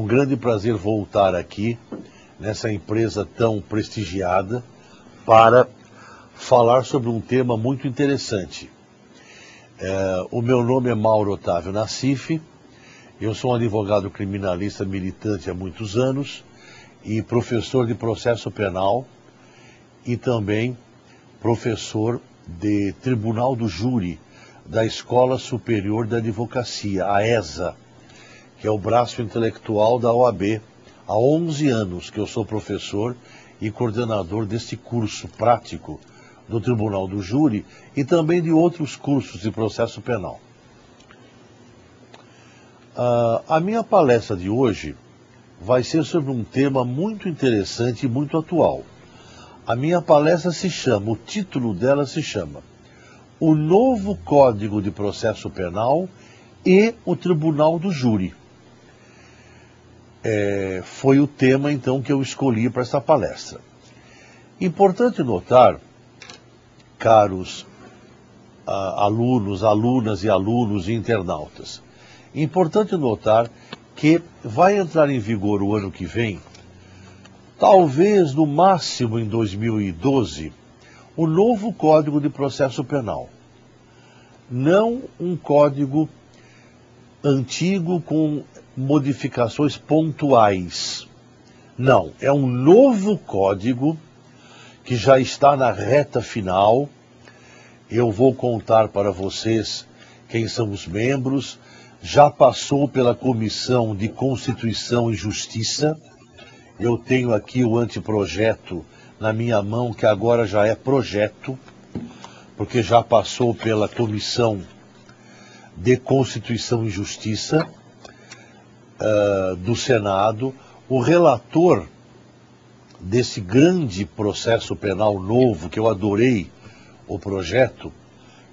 um grande prazer voltar aqui, nessa empresa tão prestigiada, para falar sobre um tema muito interessante. O meu nome é Mauro Otávio Nassif, eu sou um advogado criminalista militante há muitos anos e professor de processo penal e também professor de Tribunal do Júri da Escola Superior da Advocacia, a ESA, que é o braço intelectual da OAB. Há 11 anos que eu sou professor e coordenador deste curso prático do Tribunal do Júri e também de outros cursos de processo penal. A minha palestra de hoje vai ser sobre um tema muito interessante e muito atual. A minha palestra o título dela se chama O Novo Código de Processo Penal e o Tribunal do Júri. Foi o tema, então, que eu escolhi para esta palestra. Importante notar, caros alunos, alunas e alunos e internautas, importante notar que vai entrar em vigor o ano que vem, talvez no máximo em 2012, o novo Código de Processo Penal. Não um código antigo com modificações pontuais. Não, é um novo código que já está na reta final. Eu vou contar para vocês quem são os membros. Já passou pela Comissão de Constituição e Justiça. Eu tenho aqui o anteprojeto na minha mão, que agora já é projeto, porque já passou pela Comissão de Constituição e Justiça do Senado. O relator desse grande processo penal novo, que eu adorei o projeto,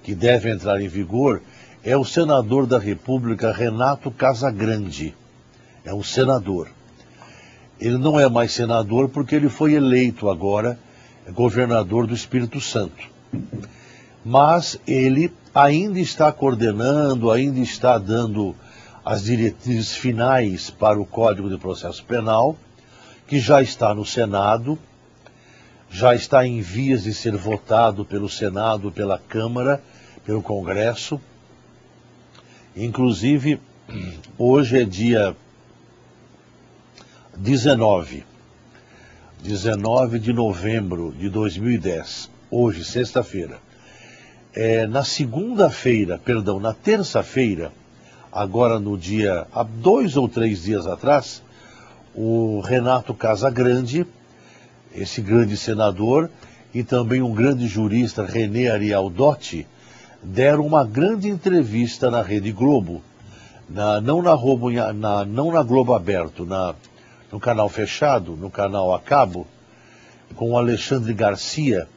que deve entrar em vigor, é o senador da República, Renato Casagrande. É um senador. Ele não é mais senador porque ele foi eleito agora governador do Espírito Santo. Mas ele ainda está coordenando, ainda está dando as diretrizes finais para o Código de Processo Penal, que já está no Senado, já está em vias de ser votado pelo Senado, pela Câmara, pelo Congresso. Inclusive, hoje é dia 19 de novembro de 2010, hoje, sexta-feira. Na terça-feira, agora no dia, há 2 ou 3 dias atrás, o Renato Casagrande, esse grande senador, e também um grande jurista, René Ariel Dotti, deram uma grande entrevista na Rede Globo, não na Globo Aberto, no canal fechado, no canal a cabo, com o Alexandre Garcia,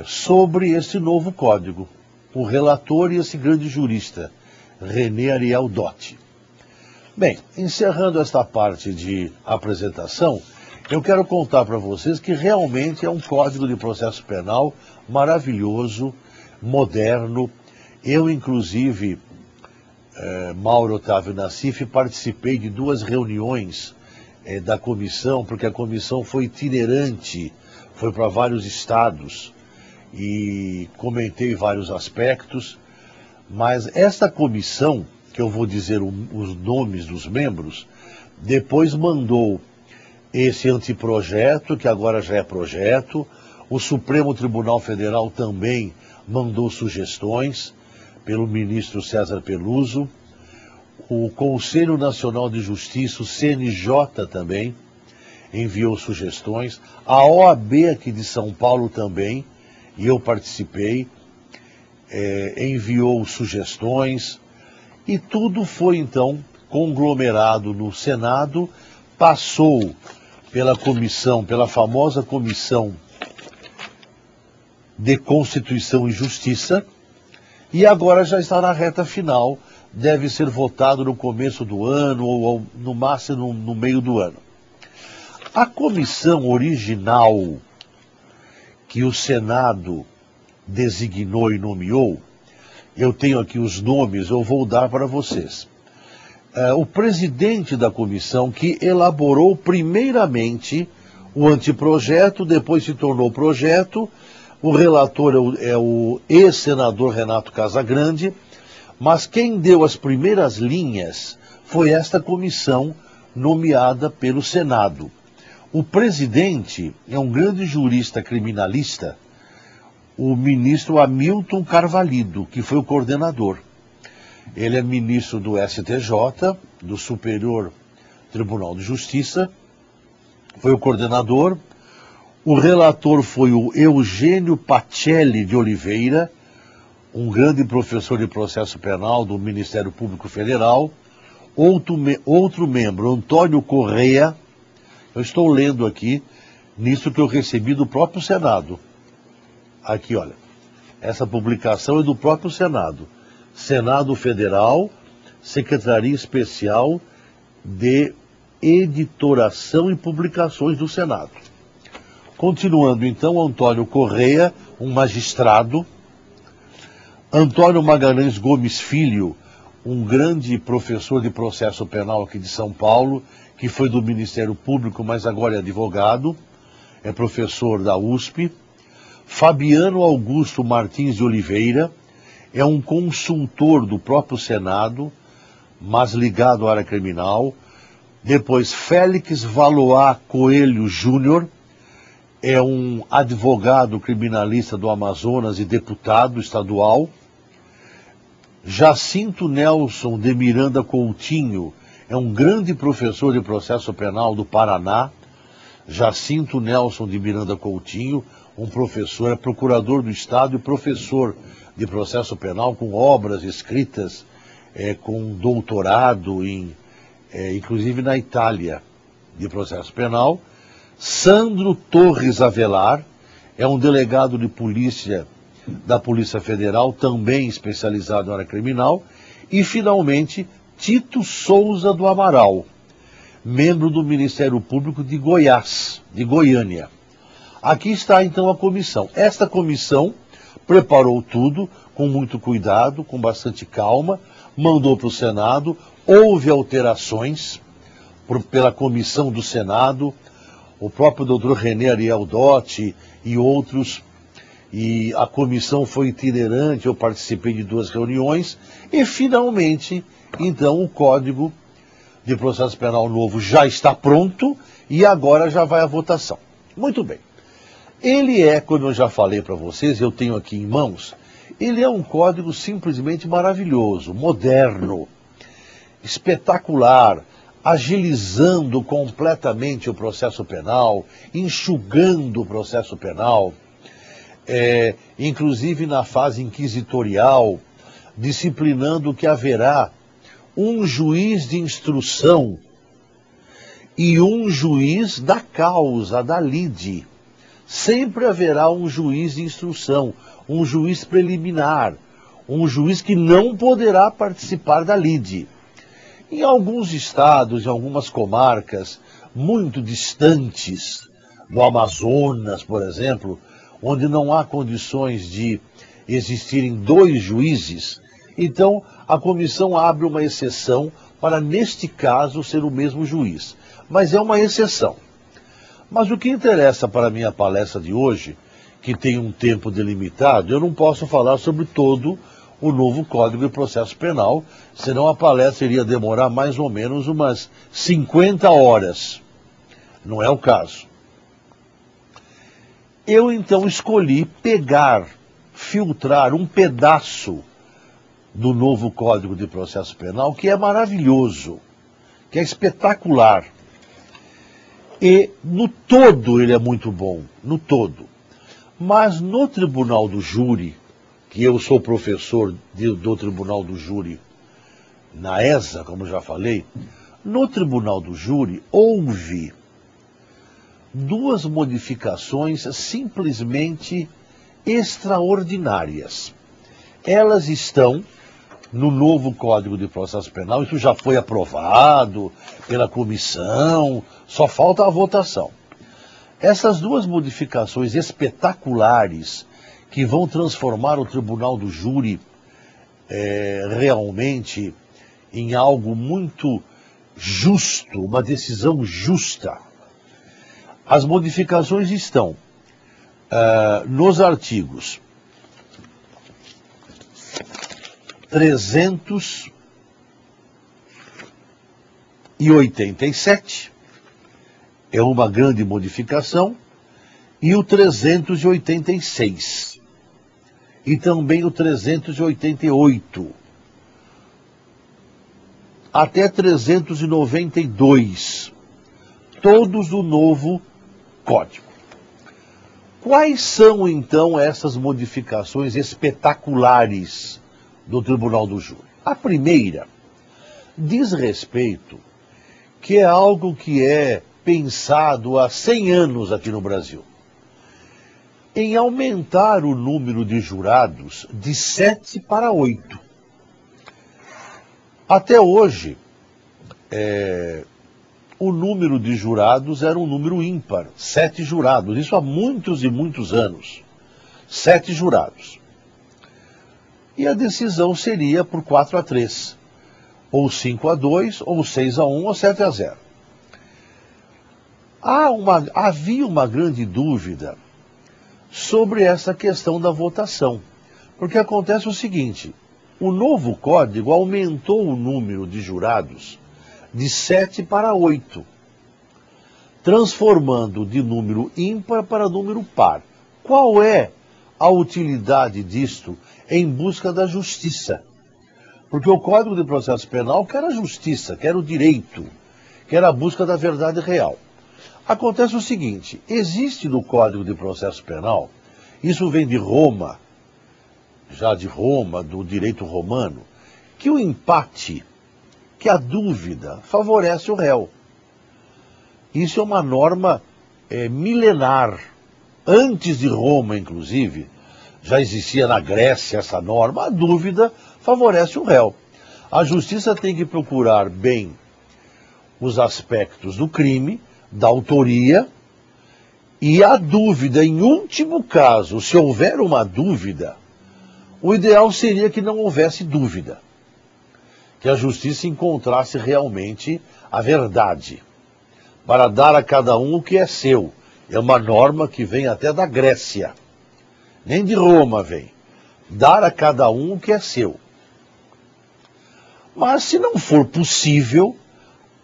sobre esse novo código. O relator e esse grande jurista, René Ariel Dotti. Bem, encerrando esta parte de apresentação, eu quero contar para vocês que realmente é um código de processo penal maravilhoso, moderno. Eu, inclusive, Mauro Otávio Nassif, participei de 2 reuniões da comissão, porque a comissão foi itinerante, foi para vários estados e comentei vários aspectos. Mas esta comissão, que eu vou dizer os nomes dos membros, depois mandou esse anteprojeto, que agora já é projeto. O Supremo Tribunal Federal também mandou sugestões, pelo ministro César Peluso. O Conselho Nacional de Justiça, o CNJ, também enviou sugestões. A OAB aqui de São Paulo também, e eu participei, enviou sugestões, e tudo foi então conglomerado no Senado, passou pela comissão, pela famosa Comissão de Constituição e Justiça, e agora já está na reta final, deve ser votado no começo do ano, ou no máximo no meio do ano. A comissão original que o Senado designou e nomeou, eu tenho aqui os nomes, eu vou dar para vocês. o presidente da comissão que elaborou primeiramente o anteprojeto, depois se tornou projeto. O relator é o ex-senador Renato Casagrande, mas quem deu as primeiras linhas foi esta comissão nomeada pelo Senado. O presidente é um grande jurista criminalista, o ministro Hamilton Carvalho, que foi o coordenador. Ele é ministro do STJ, do Superior Tribunal de Justiça, foi o coordenador. O relator foi o Eugênio Pacelli de Oliveira, um grande professor de processo penal do Ministério Público Federal. Outro membro, Antônio Correia. Eu estou lendo aqui, nisso que eu recebi do próprio Senado. Aqui, olha, essa publicação é do próprio Senado. Senado Federal, Secretaria Especial de Editoração e Publicações do Senado. Continuando então, Antônio Correia, um magistrado. Antônio Magalhães Gomes Filho, um grande professor de processo penal aqui de São Paulo, que foi do Ministério Público, mas agora é advogado, é professor da USP. Fabiano Augusto Martins de Oliveira, é um consultor do próprio Senado, mas ligado à área criminal. Depois, Félix Valois Coelho Júnior, é um advogado criminalista do Amazonas e deputado estadual. Jacinto Nelson de Miranda Coutinho, é um grande professor de processo penal do Paraná. Jacinto Nelson de Miranda Coutinho, um professor, é procurador do Estado e professor de processo penal, com obras escritas, com doutorado, inclusive na Itália, de processo penal. Sandro Torres Avelar, é um delegado de polícia da Polícia Federal, também especializado na área criminal. E, finalmente, Tito Souza do Amaral, membro do Ministério Público de Goiás, de Goiânia. Aqui está, então, a comissão. Esta comissão preparou tudo com muito cuidado, com bastante calma, mandou para o Senado, houve alterações pela comissão do Senado, o próprio doutor René Ariel Dotti e outros, e a comissão foi itinerante, eu participei de 2 reuniões, e finalmente, então, o Código de Processo Penal novo já está pronto, e agora já vai à votação. Muito bem. Ele é, como eu já falei para vocês, eu tenho aqui em mãos, ele é um código simplesmente maravilhoso, moderno, espetacular, agilizando completamente o processo penal, enxugando o processo penal, inclusive na fase inquisitorial, disciplinando que haverá um juiz de instrução e um juiz da causa, da lide. Sempre haverá um juiz de instrução, um juiz preliminar, um juiz que não poderá participar da lide. Em alguns estados, em algumas comarcas muito distantes, do Amazonas, por exemplo, onde não há condições de existirem 2 juízes, então a comissão abre uma exceção para, neste caso, ser o mesmo juiz. Mas é uma exceção. Mas o que interessa para a minha palestra de hoje, que tem um tempo delimitado, eu não posso falar sobre todo o novo Código de Processo Penal, senão a palestra iria demorar mais ou menos umas 50 horas. Não é o caso. Eu então escolhi filtrar um pedaço do novo Código de Processo Penal, que é maravilhoso, que é espetacular. E no todo ele é muito bom, no todo. Mas no Tribunal do Júri, que eu sou professor do Tribunal do Júri na ESA, como já falei, no Tribunal do Júri houve 2 modificações simplesmente extraordinárias. Elas estão no novo Código de Processo Penal, isso já foi aprovado pela comissão, só falta a votação. Essas 2 modificações espetaculares que vão transformar o Tribunal do Júri realmente em algo muito justo, uma decisão justa. As modificações estão nos artigos 387, é uma grande modificação, e o 386, e também o 388, até 392, todos do novo Código. Quais são, então, essas modificações espetaculares do Tribunal do Júri? A primeira diz respeito, que é algo que é pensado há 100 anos aqui no Brasil, em aumentar o número de jurados de 7 para 8. Até hoje, o número de jurados era um número ímpar, 7 jurados, isso há muitos e muitos anos, 7 jurados. E a decisão seria por 4-3, ou 5-2, ou 6-1, ou 7-0. Havia uma grande dúvida sobre essa questão da votação, porque acontece o seguinte: o novo código aumentou o número de jurados de 7 para 8, transformando de número ímpar para número par. Qual é a utilidade disto em busca da justiça? Porque o Código de Processo Penal quer a justiça, quer o direito, quer a busca da verdade real. Acontece o seguinte: existe no Código de Processo Penal, isso vem de Roma, já de Roma, do direito romano, que o empate, que a dúvida, favorece o réu. Isso é uma norma milenar. Antes de Roma, inclusive, já existia na Grécia essa norma: a dúvida favorece o réu. A justiça tem que procurar bem os aspectos do crime, da autoria, e a dúvida, em último caso, se houver uma dúvida, o ideal seria que não houvesse dúvida, que a justiça encontrasse realmente a verdade, para dar a cada um o que é seu. É uma norma que vem até da Grécia, nem de Roma vem. Dar a cada um o que é seu. Mas se não for possível,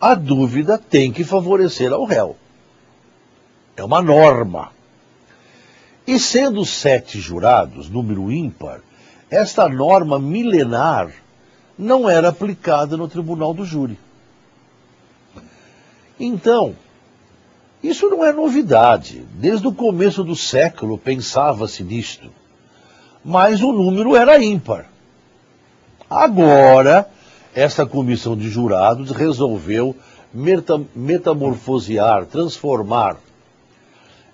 a dúvida tem que favorecer ao réu. É uma norma. E sendo 7 jurados, número ímpar, esta norma milenar não era aplicada no Tribunal do Júri. Então, isso não é novidade. Desde o começo do século pensava-se nisto. Mas o número era ímpar. Agora, essa comissão de jurados resolveu metamorfosear, transformar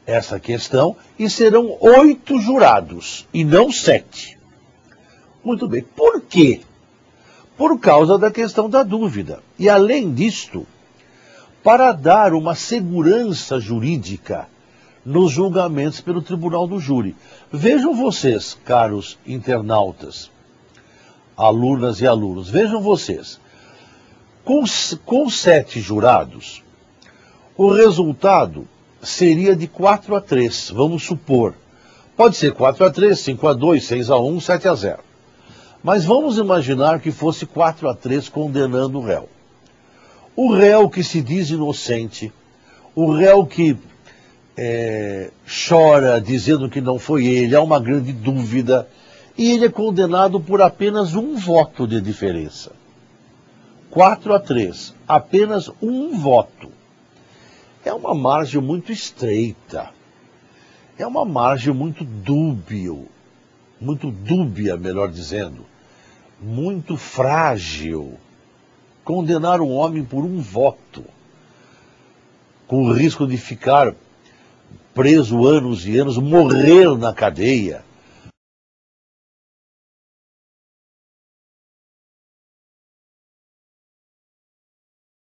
essa questão, e serão 8 jurados, e não 7. Muito bem. Por quê? Por causa da questão da dúvida. E além disto, para dar uma segurança jurídica nos julgamentos pelo Tribunal do Júri. Vejam vocês, caros internautas, alunas e alunos, vejam vocês, com 7 jurados, o resultado seria de 4-3, vamos supor. Pode ser 4-3, 5-2, 6-1, 7-0. Mas vamos imaginar que fosse 4-3 condenando o réu. O réu que se diz inocente, o réu que chora dizendo que não foi ele, há uma grande dúvida, e ele é condenado por apenas um voto de diferença. 4-3, apenas um voto. É uma margem muito estreita, é uma margem muito dúbia, melhor dizendo, muito frágil. Condenar um homem por um voto, com o risco de ficar preso anos e anos, morrer na cadeia,